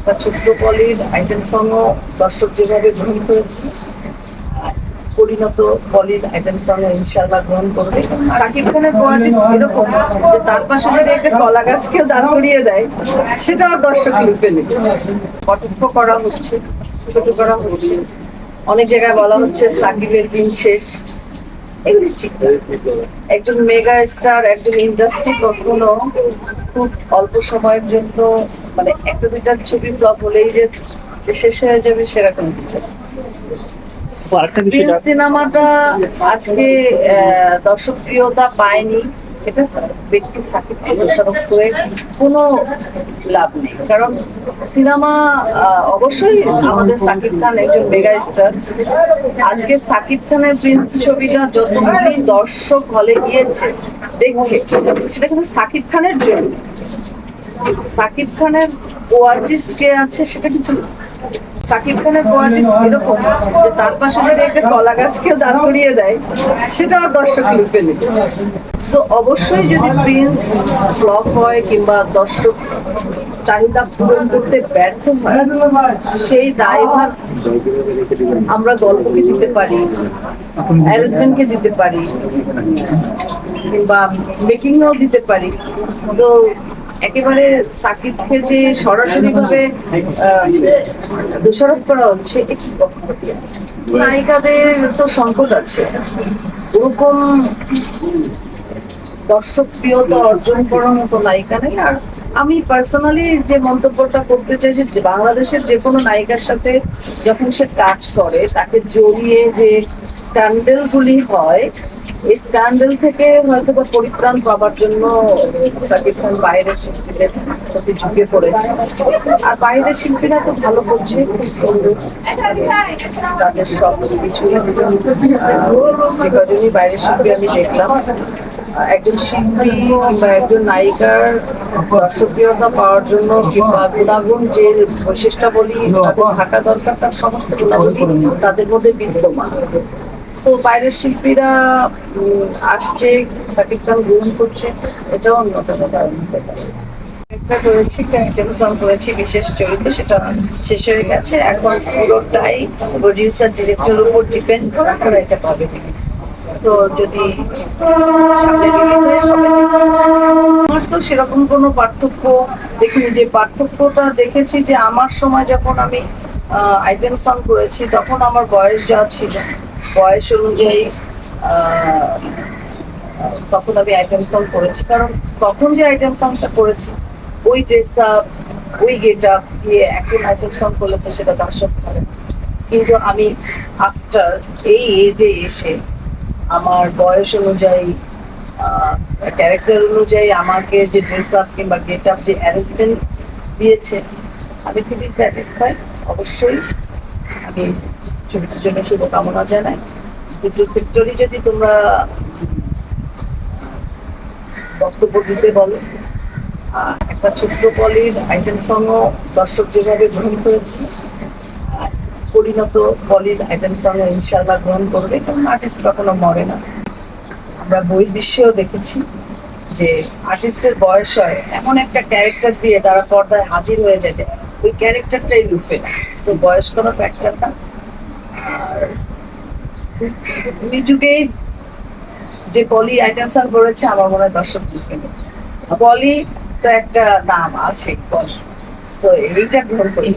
একটা ছোট্ট পলির আইটেম সংও দর্শক যেভাবে গ্রহণ করেছে, পরিণত পলির আইটেম সং ইনশাআল্লাহ গ্রহণ করবে। সাকিব খানের কোয়ালিটি এরকম যে তার পাশে যদি একটা কলা গাছকেও দাঁড় করিয়ে দেয়, সেটা আর দর্শক লুপে নেবে। কটাক্ষ করা হচ্ছে, ছোট করা হচ্ছে, অনেক জায়গায় বলা হচ্ছে সাকিবের দিন শেষ। এগুলি ঠিক না। একজন মেগা স্টার, একজন ইন্ডাস্ট্রি কখনো খুব অল্প সময়ের জন্য, মানে একটা দুইটা ছবি ফ্লপ হলেই যে শেষ হয়ে যাবে সেরকম কিছু। প্রিন্স সিনেমাটা আজকে দর্শকপ্রিয়তা পায়নি, এটা ব্যক্তি সাকিবকে দোষারোপ করে কোনো লাভ নেই। কারণ সিনেমা অবশ্যই আমাদের সাকিব খান একজন মেগা স্টার। আজকে সাকিব খানের প্রিন্স ছবিটা যতগুলি দর্শক হলে গিয়েছে দেখছে, সেটা কিন্তু সাকিব খানের জন্য। সাকিব খানের কোয়ার্টিস্ট কে আছে সেটা কিন্তু সাকিব খানের কোয়ালিটি এরকম যে তার পাশে যদি একটা কলা গাছকেও দাঁড় করিয়ে দেয়, সেটা আর দর্শক লুপে নেবে। সো অবশ্যই যদি প্রিন্স ফ্লপ হয় কিংবা দর্শক চাহিদা পূরণ করতে ব্যর্থ হয়, সেই দায়ভার আমরা গল্পকে দিতে পারি, অ্যারেঞ্জমেন্টকে দিতে পারি, কিংবা মেকিংও দিতে পারি। তো একেবারে সাকিবকে যে সরাসরি ভাবে দোষারোপ করা হচ্ছে, এটি নায়িকাদের তো সংকট আছে। ওরকম দর্শক প্রিয়তা অর্জন করার মতো নায়িকা নেই। আর আমি পার্সোনালি যে মন্তব্যটা করতে চাই, যে বাংলাদেশের যে কোনো নায়িকার সাথে যখন সে কাজ করে, তাকে জড়িয়ে যে স্ক্যান্ডেল গুলি হয়, এই স্ক্যান্ডেল থেকে হয়তো বা পরিত্রাণ পাবার জন্য সাকিব খান বাইরের শিল্পীদের প্রতি ঝুঁকে পড়েছে। আর বাইরের শিল্পীরা তো ভালো করছে, খুব সুন্দর, তাদের সব কিছু। যে কজনই বাইরের শিল্পী আমি দেখলাম, একজন শিল্পী কিংবা একজন নায়িকার দর্শকপ্রিয়তা পাওয়ার জন্য কিংবা গুণাগুণ যে বৈশিষ্ট্যাবলী তাদের থাকা দরকার, তার সমস্ত গুণাবলী তাদের মধ্যে বিদ্যমান। সো বাইরের শিল্পীরা আসছে, সাকিব খান গ্রহণ করছে, এটাও অন্যতম কারণ হতে পারে। একটা করেছি, একটা আইটেম সং করেছি, বিশেষ চরিত্র, সেটা শেষ হয়ে গেছে। এখন পুরোটাই প্রডিউসার ডিরেক্টরের উপর ডিপেন্ড করে এটা কবে রিলিজ। তো যদি সামনে রিলিজ হয় সবাই দেখবে। আমার তো সেরকম কোনো পার্থক্য দেখিনি। যে পার্থক্যটা দেখেছি, যে আমার সময় যখন আমি আইটেম সং করেছি, তখন আমার বয়স যা ছিল, বয়স অনুযায়ী তখন আমি আইটেম সং করেছি। কারণ তখন যে আইটেম সংটা করেছি, ওই ড্রেস আপ, ওই গেট আপ দিয়ে এখন আইটেম সং করলে তো সেটা দর্শক করে। কিন্তু আমি আফটার এই এজে এসে আমার বয়স অনুযায়ী, ক্যারেক্টার অনুযায়ী আমাকে যে ড্রেস আপ কিংবা গেট আপ যে অ্যারেঞ্জমেন্ট দিয়েছে, আমি খুবই স্যাটিসফাইড। অবশ্যই আমি ছবিটির জন্য শুভকামনা জানাই। দুটো সেক্টরই যদি তোমরা বক্তব্য দিতে বলো, একটা ছোট্ট পলির আইটেম সংও দর্শক যেভাবে গ্রহণ করেছে, পরিণত পলির আইটেম সংও ইনশাআল্লাহ গ্রহণ করবে। কারণ আর্টিস্ট কখনো মরে না। আমরা বহির্বিশ্বেও দেখেছি যে আর্টিস্টের বয়স হয়, এমন একটা ক্যারেক্টার দিয়ে তারা পর্দায় হাজির হয়ে যায় যে ওই ক্যারেক্টারটাই লুফে না। সো বয়স কোনো ফ্যাক্টর না। আর দুই যুগেই যে পলি আইটেম সং করেছে, আমার মনে হয় দর্শক লুফে নেবে। পলি তো একটা নাম আছে, সো এইটা গ্রহণ করি।